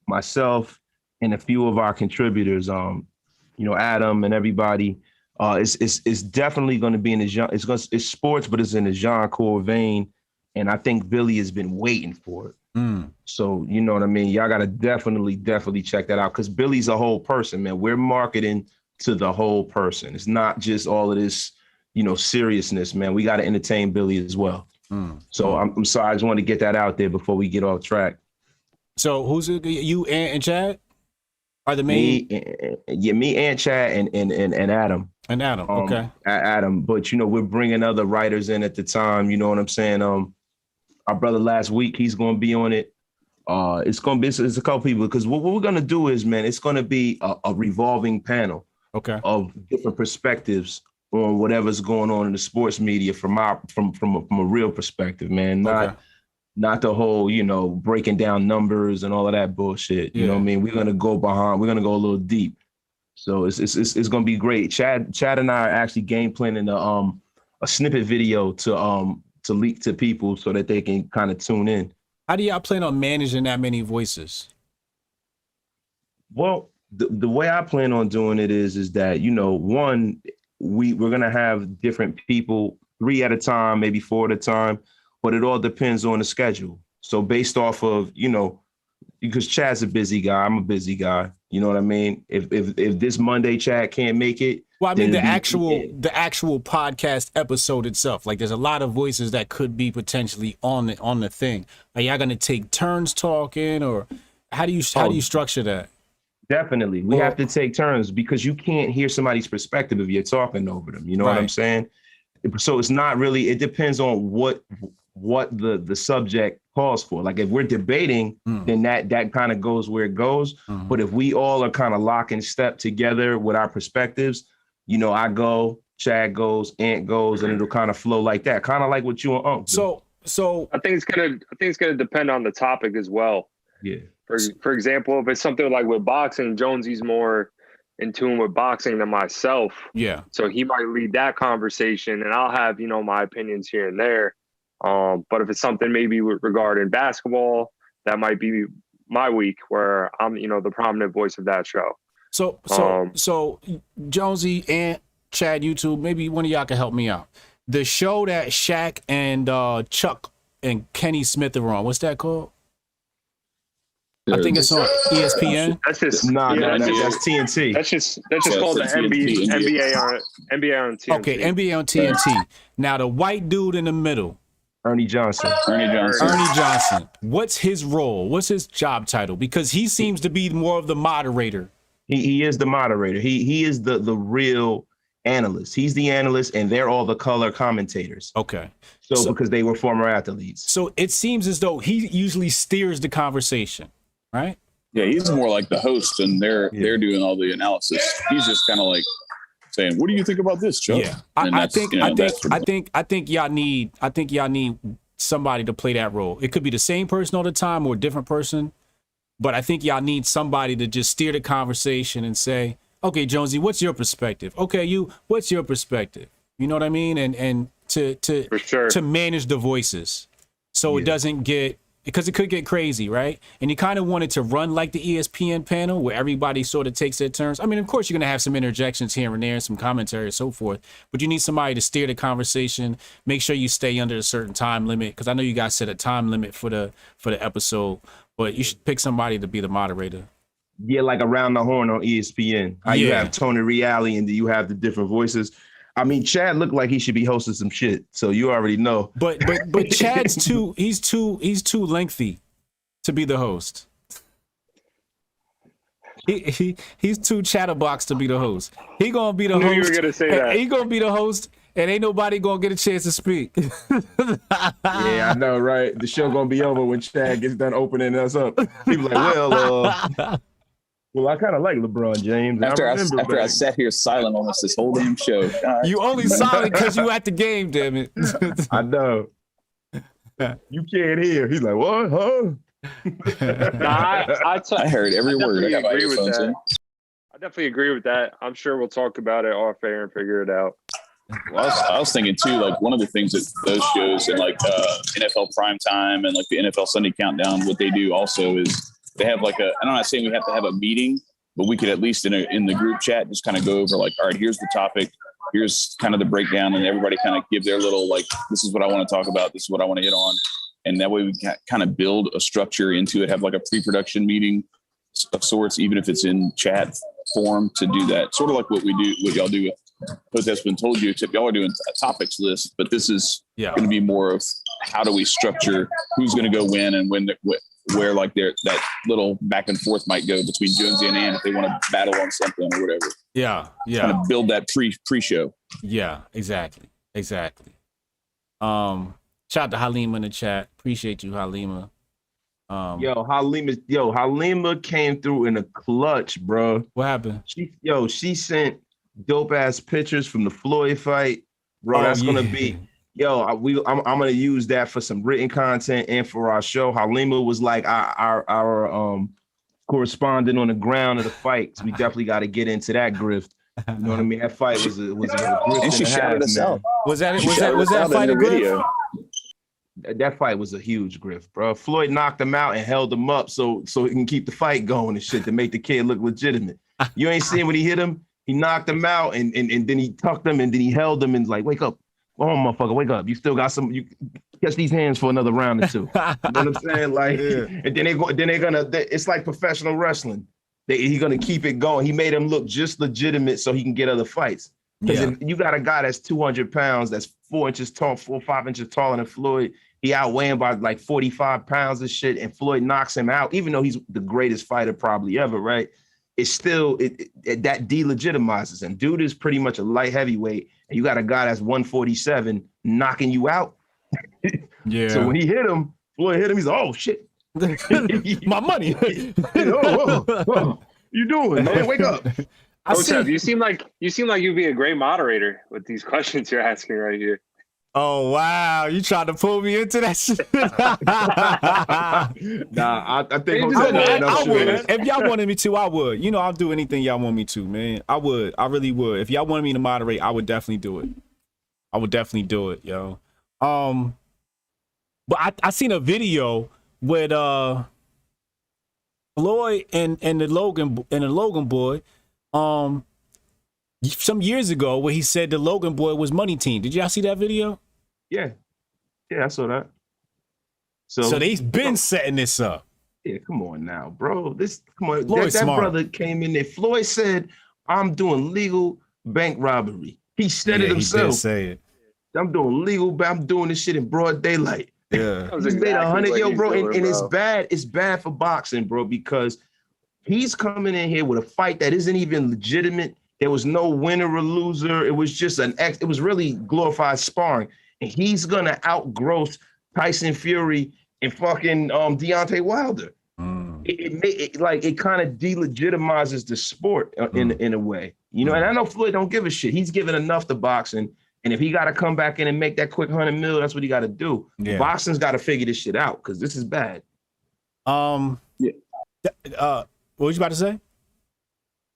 myself, and a few of our contributors. Adam and everybody. It's definitely going to be in the it's sports, but it's in the Jianchor vein, and I think Billy has been waiting for it. So you know what I mean. Y'all got to definitely check that out because Billy's a whole person, man. We're marketing to the whole person. It's not just all of this, seriousness, man. We got to entertain Billy as well. So I'm sorry, I just want to get that out there before we get off track. So who's it? You and Chad are the main. Me and Chad and Adam. And Adam, okay. Adam, but we're bringing other writers in at the time. You know what I'm saying? Our brother last week, he's going to be on it. It's a couple people because what we're going to do is, man, it's going to be a revolving panel of different perspectives on whatever's going on in the sports media from a real perspective, man. Not the whole, breaking down numbers and all of that bullshit. You know what I mean? We're going to go a little deep. So it's going to be great. Chad and I are actually game planning a snippet video to leak to people so that they can kind of tune in. How do y'all plan on managing that many voices? Well, the way I plan on doing it is that, one, we're going to have different people, 3 at a time, maybe 4 at a time, but it all depends on the schedule. So based off of, because Chad's a busy guy, I'm a busy guy. You know what I mean? If this Monday Chad can't make it. Well, I mean the actual podcast episode itself. Like there's a lot of voices that could be potentially on the thing. Are y'all gonna take turns talking, or how do you structure that? Definitely. We have to take turns because you can't hear somebody's perspective if you're talking over them. You know what I'm saying? So it's not really, it depends on what the subject calls for. Like if we're debating, then that kind of goes where it goes. But if we all are kind of lock and step together with our perspectives, I go, Chad goes, Ant goes, and it'll kind of flow like that. Kind of like what you and Unc do. So I think it's gonna depend on the topic as well. Yeah. For example, if it's something like with boxing, Jonesy's more in tune with boxing than myself. Yeah. So he might lead that conversation and I'll have, my opinions here and there. But if it's something maybe regarding basketball, that might be my week where I'm, the prominent voice of that show. So Jonesy and Chad, YouTube, maybe one of y'all can help me out. The show that Shaq and Chuck and Kenny Smith are on, what's that called? I think it's on ESPN. That's just that's TNT. That's just called the NBA on TNT. Okay, NBA on TNT. Now the white dude in the middle, Ernie Johnson. Ernie Johnson. What's his role? What's his job title? Because he seems to be more of the moderator. He is the moderator. He is the real analyst. He's the analyst, and they're all the color commentators. Okay. So because they were former athletes. So it seems as though he usually steers the conversation, right? Yeah, he's more like the host, and they're doing all the analysis. He's just kind of like saying, "What do you think about this, Chuck?" Yeah, I think y'all need somebody to play that role. It could be the same person all the time or a different person, but I think y'all need somebody to just steer the conversation and say, "Okay, Jonesy, what's your perspective? Okay, what's your perspective?" You know what I mean? And to manage the voices, so it doesn't get, because it could get crazy, right? And you kind of want it to run like the ESPN panel where everybody sort of takes their turns. I mean, of course, you're going to have some interjections here and there and some commentary and so forth, but you need somebody to steer the conversation, make sure you stay under a certain time limit, because I know you guys set a time limit for the episode, but you should pick somebody to be the moderator. Yeah, like Around the Horn on ESPN. How you have Tony Reale and you have the different voices. I mean, Chad looked like he should be hosting some shit, so you already know. But Chad's he's too lengthy to be the host. He's too chatterbox to be the host. He gonna be the host. You were gonna say that. He gonna be the host, and ain't nobody gonna get a chance to speak. Yeah, I know, right? The show gonna be over when Chad gets done opening us up. People like, well, I kind of like LeBron James. After I sat here silent almost this whole damn show. You only silent because you at the game, damn it. I know. You can't hear. He's like, what? Huh? I heard every word. I agree with that. I definitely agree with that. I'm sure we'll talk about it off air and figure it out. Well, I was thinking too, like one of the things that those shows and like NFL Primetime and like the NFL Sunday Countdown, what they do also is they have like I'm not saying we have to have a meeting, but we could at least in the group chat just kind of go over like, all right, here's the topic, here's kind of the breakdown, and everybody kind of give their little like, this is what I want to talk about, this is what I want to hit on, and that way we can kind of build a structure into it, have like a pre-production meeting of sorts, even if it's in chat form, to do that, sort of like what y'all do with Hotep's Been Told You, except y'all are doing a topics list, but this is going to be more of how do we structure who's going to go win and when where like that little back and forth might go between Jonesy and Ann if they want to battle on something or whatever. Yeah. Kind of build that pre-show. Yeah, exactly. Shout out to Halima in the chat. Appreciate you, Halima. Halima came through in a clutch, bro. What happened? She sent dope ass pictures from the Floyd fight, bro. That's gonna be. I'm gonna use that for some written content and for our show. Halima was like our correspondent on the ground of the fight. So we definitely got to get into that grift. You know what I mean? That fight was a grift. And she shouted us out. Was that fight a grift? That fight was a huge grift, bro. Floyd knocked him out and held him up so he can keep the fight going and shit to make the kid look legitimate. You ain't seen when he hit him? He knocked him out and then he tucked him and then he held him and like, wake up. Oh, motherfucker, wake up. You still got some, you catch these hands for another round or two. You know what I'm saying? Like, and then they're gonna, it's like professional wrestling. He's gonna keep it going. He made him look just legitimate so he can get other fights. Because if you got a guy that's 200 pounds, that's 4 or 5 inches taller than Floyd, he outweighing by like 45 pounds of shit, and Floyd knocks him out, even though he's the greatest fighter probably ever, right? It's still, that delegitimizes him. Dude is pretty much a light heavyweight, and you got a guy that's 147 knocking you out. Yeah. So when he hit him, Floyd hit him, he's like, oh shit. My money. Whoa. You doing, man? Wake up. Hotep, you seem like you'd be a great moderator with these questions you're asking right here. Oh wow, you tried to pull me into that shit. Nah, I think I would. If y'all wanted me to, I would. You know, I'll do anything y'all want me to, man. I would. I really would. If y'all wanted me to moderate, I would definitely do it. I would definitely do it, yo. But I seen a video with Floyd and the Logan boy some years ago where he said the Logan boy was money team. Did y'all see that video? Yeah, I saw that. So they've been setting this up. Yeah, come on now, bro. Come on. Floyd's That smart. brother came in there. Floyd said, I'm doing legal bank robbery. He said it himself. He did say it. I'm doing this shit in broad daylight. Yeah. He's made 100, bro. And it's bad. It's bad for boxing, bro, because he's coming in here with a fight that isn't even legitimate. There was no winner or loser. It was just it was really glorified sparring. And he's gonna outgross Tyson Fury and fucking Deontay Wilder. It kind of delegitimizes the sport in a way, you know. And I know Floyd don't give a shit. He's given enough to boxing, and if he got to come back in and make that quick 100 mil, that's what he got to do. Yeah. Boxing's got to figure this shit out because this is bad. What was you about to say?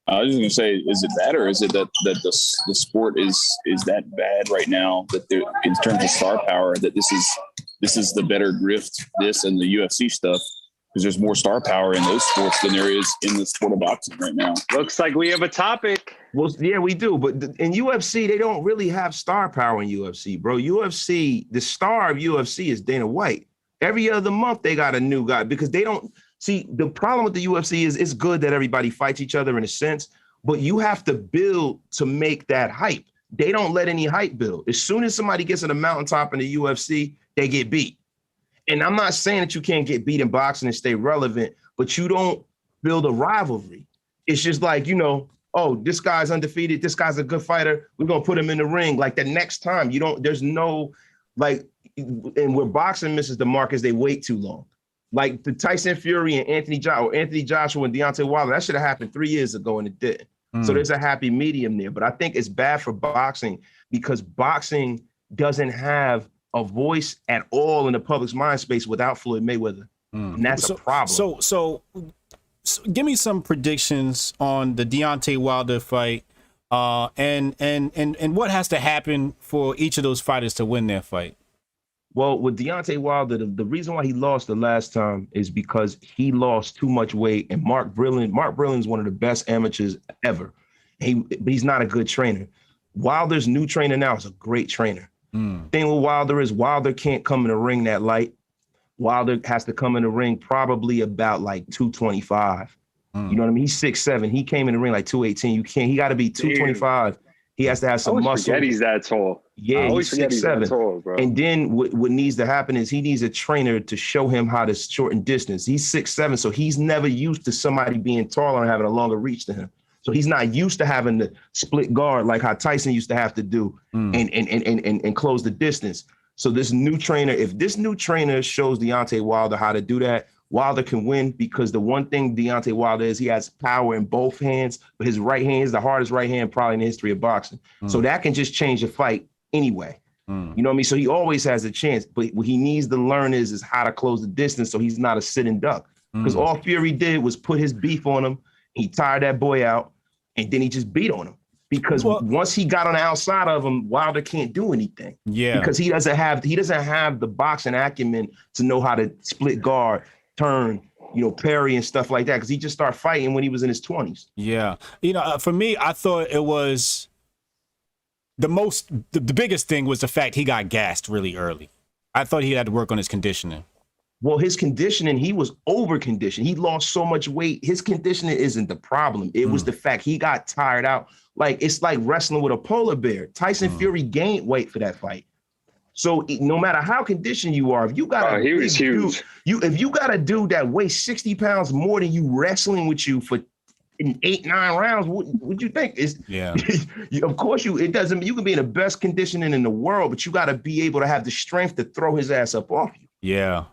I was just gonna say, is it bad or is it that the sport is that bad right now that in terms of star power that this is the better grift, this and the UFC stuff, because there's more star power in those sports than there is in the sport of boxing right now. Looks like we have a topic. Well, yeah, we do. But in UFC, they don't really have star power in UFC, bro. UFC, the star of UFC is Dana White. Every other month, they got a new guy because they don't see the problem with the UFC is it's good that everybody fights each other in a sense, but you have to build to make that hype. They don't let any hype build. As soon as somebody gets on the mountaintop in the UFC, they get beat. And I'm not saying that you can't get beat in boxing and stay relevant, but you don't build a rivalry. It's just like, you know, oh, this guy's undefeated. This guy's a good fighter. We're going to put him in the ring. Like the next time, there's no, like, and where boxing misses the mark is they wait too long. Like the Tyson Fury and Anthony Joshua and Deontay Wilder, that should have happened 3 years ago and it didn't. So there's a happy medium there. But I think it's bad for boxing because boxing doesn't have a voice at all in the public's mind space without Floyd Mayweather. And that's a problem. So give me some predictions on the Deontay Wilder fight and what has to happen for each of those fighters to win their fight. Well, with Deontay Wilder, the reason why he lost the last time is because he lost too much weight. And Mark Brillin's one of the best amateurs ever. But he's not a good trainer. Wilder's new trainer now is a great trainer. Thing with Wilder is Wilder can't come in the ring that light. Wilder has to come in the ring probably about like 225. You know what I mean? He's 6'7". He came in the ring like 218. He got to be 225. He has to have some muscle. Forget he's that tall. Yeah, he's 6'7". And then what needs to happen is he needs a trainer to show him how to shorten distance. He's 6'7", so he's never used to somebody being taller and having a longer reach to him. So he's not used to having to split guard like how Tyson used to have to do and close the distance. So this new trainer, if this new trainer shows Deontay Wilder how to do that, Wilder can win because the one thing Deontay Wilder is, he has power in both hands, but his right hand is the hardest right hand probably in the history of boxing. So that can just change the fight anyway. You know what I mean? So he always has a chance, but what he needs to learn is how to close the distance so he's not a sitting duck. Because all Fury did was put his beef on him. He tired that boy out, and then he just beat on him. Because once he got on the outside of him, Wilder can't do anything. Yeah. Because he doesn't have the boxing acumen to know how to split guard, turn, parry and stuff like that. Because he just started fighting when he was in his 20s. Yeah. For me, I thought it was the biggest thing was the fact he got gassed really early. I thought he had to work on his conditioning. Well, his conditioning, he was over-conditioned. He lost so much weight. His conditioning isn't the problem. It was the fact he got tired out. Like, it's like wrestling with a polar bear. Tyson Fury gained weight for that fight. So no matter how conditioned you are, if you got he was huge. If you got a dude that weighs 60 pounds more than you wrestling with you for 8-9 rounds, what you think? Of course it doesn't. You can be in the best conditioning in the world, but you got to be able to have the strength to throw his ass up off you. Yeah.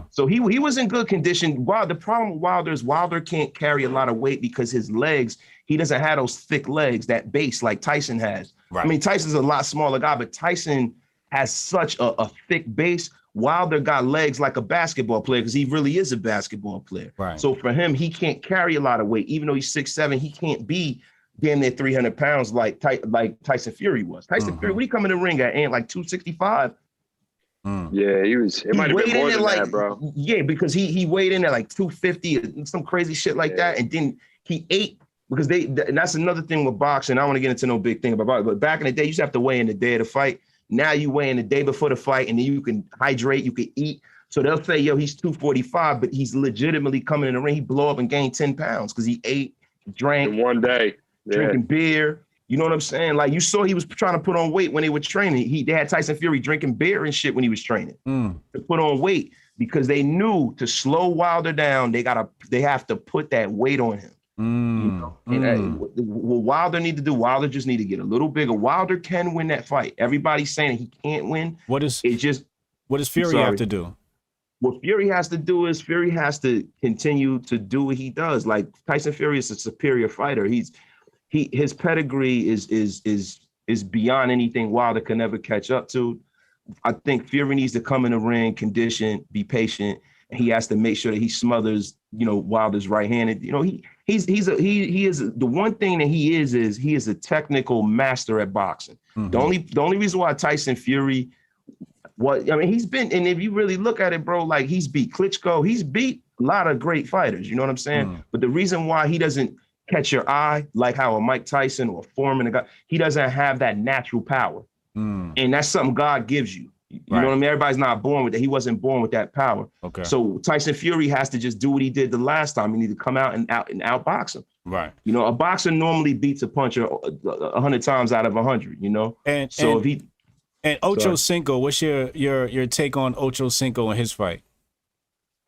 So he was in good condition. The problem with Wilder is Wilder can't carry a lot of weight because his legs, he doesn't have those thick legs, that base like Tyson has. Right. I mean, Tyson's a lot smaller guy, but Tyson has such a thick base. Wilder got legs like a basketball player because he really is a basketball player. Right. So for him, he can't carry a lot of weight. Even though he's 6'7", he can't be damn near 300 pounds like Tyson Fury was. Tyson Fury, when he come in the ring at like 265. Yeah, it might have been more than that, bro. Yeah, because he weighed in at like 250, some crazy shit like that, and then he ate because and that's another thing with boxing. I don't want to get into no big thing about boxing, but back in the day, you used to have to weigh in the day of the fight. Now you weigh in the day before the fight, and then you can hydrate, you can eat. So they'll say, yo, he's 245, but he's legitimately coming in the ring. He blow up and gain 10 pounds because he ate, drank. In one day. Drinking beer. You know what I'm saying? Like, you saw he was trying to put on weight when they were training. They had Tyson Fury drinking beer and shit when he was training to put on weight because they knew to slow Wilder down, they have to put that weight on him. You know? And what Wilder need to do, Wilder just need to get a little bigger. Wilder can win that fight. Everybody's saying he can't win. What does Fury have to do? What Fury has to do is Fury has to continue to do what he does. Like, Tyson Fury is a superior fighter. His pedigree is beyond anything Wilder can ever catch up to. I think Fury needs to come in the ring, condition, be patient, and he has to make sure that he smothers, Wilder's right-handed. He is the one thing that he is a technical master at boxing. The only reason why Tyson Fury, he's been, and if you really look at it, bro, like, he's beat Klitschko, he's beat a lot of great fighters, you know what I'm saying? But the reason why he doesn't catch your eye, like how a Mike Tyson or a Foreman, he doesn't have that natural power. And that's something God gives you. You know what I mean? Everybody's not born with that. He wasn't born with that power. Okay. So Tyson Fury has to just do what he did the last time. He need to come out and outbox him. Right. A boxer normally beats a puncher 100 times out of 100, And so if he... And Ocho Cinco, what's your take on Ocho Cinco and his fight?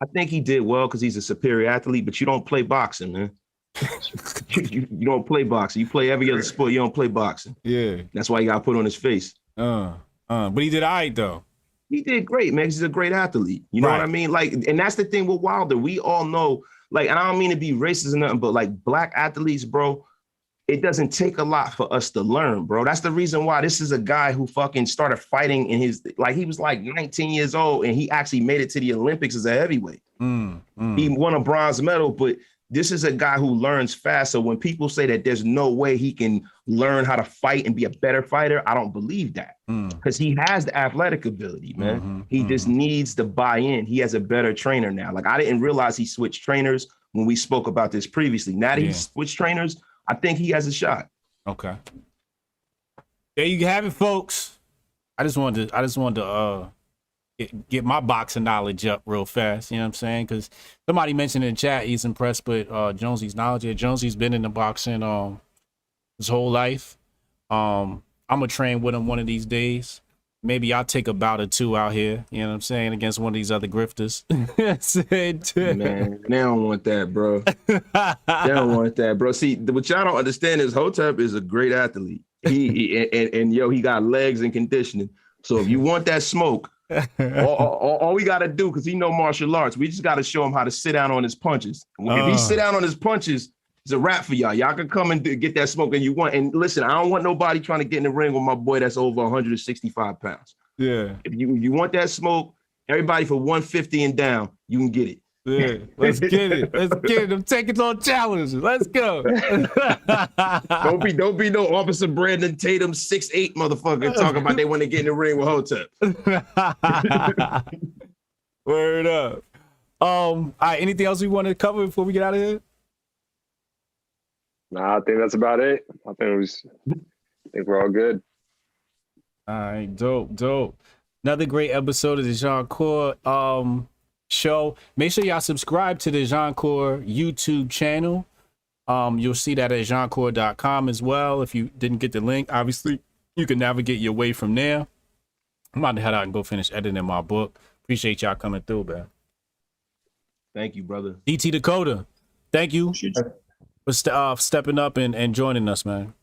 I think he did well because he's a superior athlete, but you don't play boxing, man. you don't play boxing. You play every other sport. You don't play boxing. Yeah. That's why he got put on his face. But he did all right, though. He did great, man. He's a great athlete. You know what I mean? Like, and that's the thing with Wilder. We all know, like, and I don't mean to be racist or nothing, but like, black athletes, bro, it doesn't take a lot for us to learn, bro. That's the reason why this is a guy who fucking started fighting he was like 19 years old and he actually made it to the Olympics as a heavyweight. He won a bronze medal, but this is a guy who learns fast. So when people say that there's no way he can learn how to fight and be a better fighter, I don't believe that because he has the athletic ability, man. He just needs to buy in. He has a better trainer now. Like, I didn't realize he switched trainers when we spoke about this previously. Now that he switched trainers, I think he has a shot. Okay. There you have it, folks. I just wanted to get my boxing knowledge up real fast. You know what I'm saying? Because somebody mentioned in the chat he's impressed with Jonesy's knowledge. Yeah, Jonesy's been in the boxing his whole life. I'm gonna train with him one of these days. Maybe I'll take a bout or two out here, you know what I'm saying, against one of these other grifters. Man, they don't want that, bro. They don't want that, bro. See, what y'all don't understand is Hotep is a great athlete. He got legs and conditioning. So if you want that smoke, all we got to do, because he know martial arts, we just got to show him how to sit down on his punches. If he sit down on his punches, it's a wrap for y'all. Y'all can come and get that smoke and you want. And listen, I don't want nobody trying to get in the ring with my boy that's over 165 pounds. Yeah. If you want that smoke, everybody for 150 and down, you can get it. Yeah, let's get it. Let's get it. I'm taking on challenges. Let's go. Don't be no Officer Brandon Tatum 6'8" motherfucker talking about they want to get in the ring with Hotep. Word up. All right, anything else we want to cover before we get out of here? Nah, I think that's about it. I think we're all good. All right, dope. Another great episode of the Jianchor show. Make sure y'all subscribe to the Jianchor YouTube channel. You'll see that at Jianchor.blog as well. If you didn't get the link, obviously you can navigate your way from there. I'm about to head out and go finish editing my book. Appreciate y'all coming through, man. Thank you, brother. DT Dakota, thank you for stepping up and joining us, man.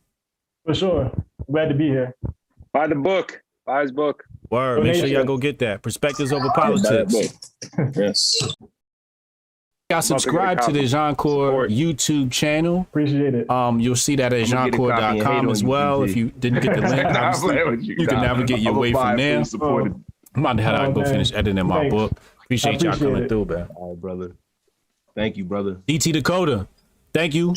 For sure. Glad to be here. Buy the book. Buy his book. Word. Make sure y'all go get that. Perspectives Over Politics. Yes. Y'all subscribe to the Jianchor YouTube channel. Appreciate it. You'll see that at Jianchor.blog as well. If you didn't get the link, you can navigate your way from there. I'm about to head out and go finish editing my book. Appreciate y'all coming through, man. All right, brother. Thank you, brother. DT Dakota, thank you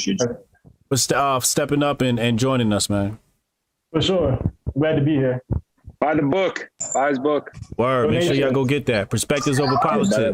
for stepping up and joining us, man. For sure. Glad to be here. Buy the book. Buy his book. Word. Make sure y'all go get that. Perspectives Over Politics.